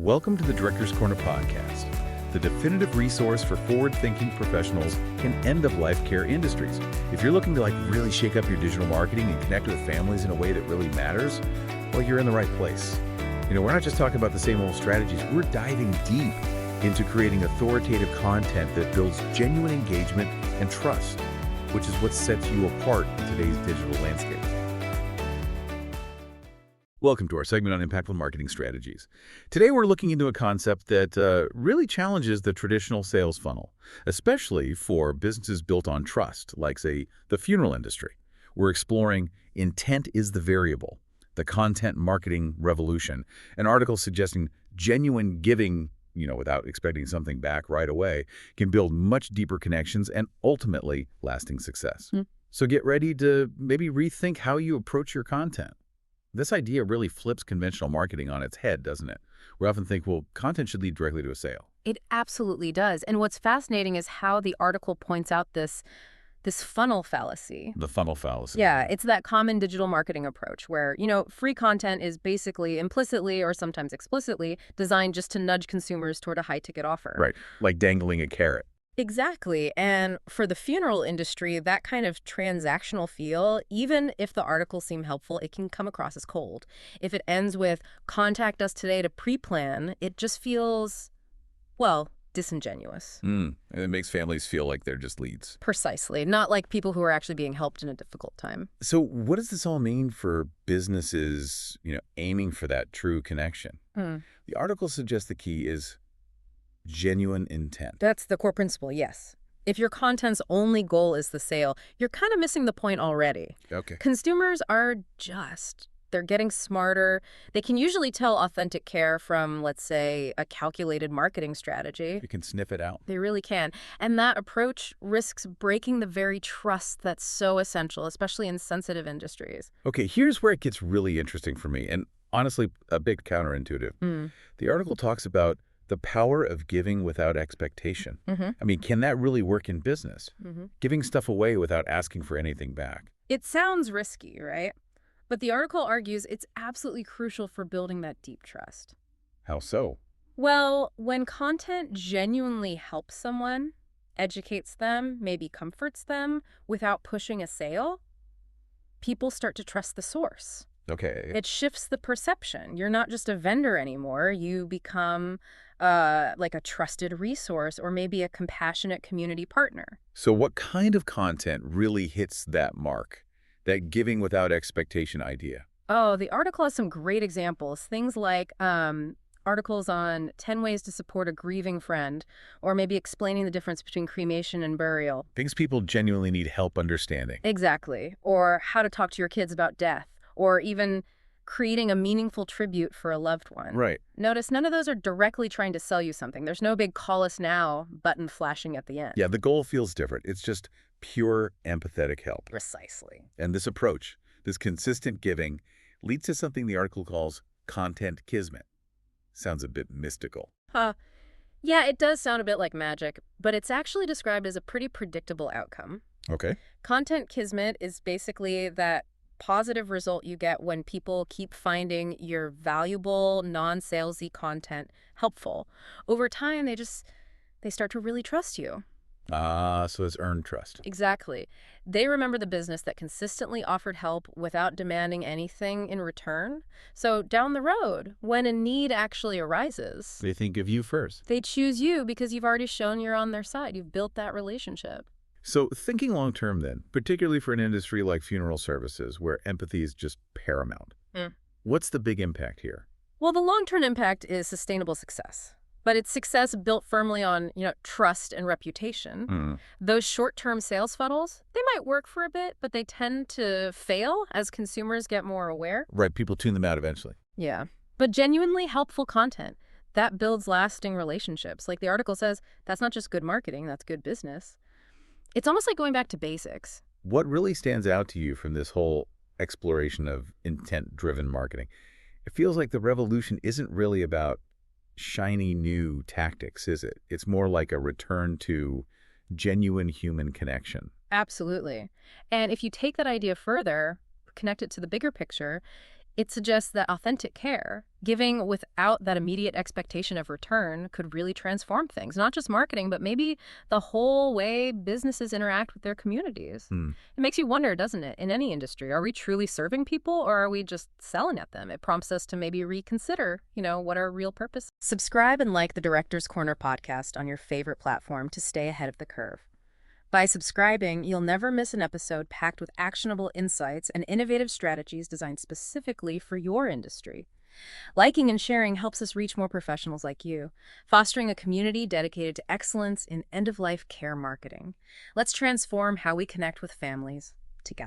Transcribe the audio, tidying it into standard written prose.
Welcome to the Director's Corner podcast, the definitive resource for forward-thinking professionals in end-of-life care industries. If you're looking to really shake up your digital marketing and connect with families in a way that really matters, well, you're in the right place. We're not just talking about the same old strategies. We're diving deep into creating authoritative content that builds genuine engagement and trust, which is what sets you apart in today's digital landscape. Welcome to our segment on impactful marketing strategies. Today we're looking into a concept that really challenges the traditional sales funnel, especially for businesses built on trust, like, say, the funeral industry. We're exploring intent is the variable, the content marketing revolution, an article suggesting genuine giving, without expecting something back right away, can build much deeper connections and ultimately lasting success. So get ready to maybe rethink how you approach your content. This idea really flips conventional marketing on its head, doesn't it? We often think, well, content should lead directly to a sale. It absolutely does. And what's fascinating is how the article points out this funnel fallacy. The funnel fallacy. Yeah, it's that common digital marketing approach where, free content is basically implicitly or sometimes explicitly designed just to nudge consumers toward a high-ticket offer. Right, like dangling a carrot. Exactly. And for the funeral industry, that kind of transactional feel, even if the articles seem helpful, it can come across as cold. If it ends with, contact us today to pre-plan, it just feels, well, disingenuous. And it makes families feel like they're just leads. Precisely. Not like people who are actually being helped in a difficult time. So what does this all mean for businesses, aiming for that true connection? The article suggests the key is genuine intent. That's the core principle, yes. If your content's only goal is the sale, you're kind of missing the point already. Okay. Consumers are they're getting smarter. They can usually tell authentic care from, let's say, a calculated marketing strategy. You can sniff it out. They really can. And that approach risks breaking the very trust that's so essential, especially in sensitive industries. Okay, here's where it gets really interesting for me, and honestly, a bit counterintuitive. The article talks about the power of giving without expectation. I mean, can that really work in business? Giving stuff away without asking for anything back. It sounds risky, right? But the article argues it's absolutely crucial for building that deep trust. How so? Well, when content genuinely helps someone, educates them, maybe comforts them without pushing a sale, people start to trust the source. Okay. It shifts the perception. You're not just a vendor anymore. You become like a trusted resource or maybe a compassionate community partner. So what kind of content really hits that mark, that giving without expectation idea? Oh, the article has some great examples. Things like articles on 10 ways to support a grieving friend, or maybe explaining the difference between cremation and burial. Things people genuinely need help understanding. Exactly. Or how to talk to your kids about death, or even creating a meaningful tribute for a loved one. Right. Notice none of those are directly trying to sell you something. There's no big call us now button flashing at the end. Yeah, the goal feels different. It's just pure empathetic help. Precisely. And this approach, this consistent giving, leads to something the article calls content kismet. Sounds a bit mystical. Yeah, it does sound a bit like magic, but it's actually described as a pretty predictable outcome. Okay. Content kismet is basically that positive result you get when people keep finding your valuable, non-salesy content helpful. Over time, they start to really trust you. So it's earned trust. Exactly. They remember the business that consistently offered help without demanding anything in return. So down the road, when a need actually arises, They think of you first. they choose you because you've already shown you're on their side. You've built that relationship. So thinking long-term then, particularly for an industry like funeral services where empathy is just paramount, what's the big impact here? Well, the long-term impact is sustainable success. But it's success built firmly on, trust and reputation. Those short-term sales funnels, they might work for a bit, but they tend to fail as consumers get more aware. Right, people tune them out eventually. Yeah. But genuinely helpful content, that builds lasting relationships. Like the article says, that's not just good marketing, that's good business. It's almost like going back to basics. What really stands out to you from this whole exploration of intent-driven marketing? It feels like the revolution isn't really about shiny new tactics, is it? It's more like a return to genuine human connection. Absolutely. And if you take that idea further, connect it to the bigger picture, It suggests that authentic care, giving without that immediate expectation of return, could really transform things, not just marketing, but maybe the whole way businesses interact with their communities. Hmm. It makes you wonder, doesn't it, in any industry, are we truly serving people or are we just selling at them? It prompts us to maybe reconsider, what our real purpose is. Subscribe and like the Director's Corner podcast on your favorite platform to stay ahead of the curve. By subscribing, you'll never miss an episode packed with actionable insights and innovative strategies designed specifically for your industry. Liking and sharing helps us reach more professionals like you, fostering a community dedicated to excellence in end-of-life care marketing. Let's transform how we connect with families together.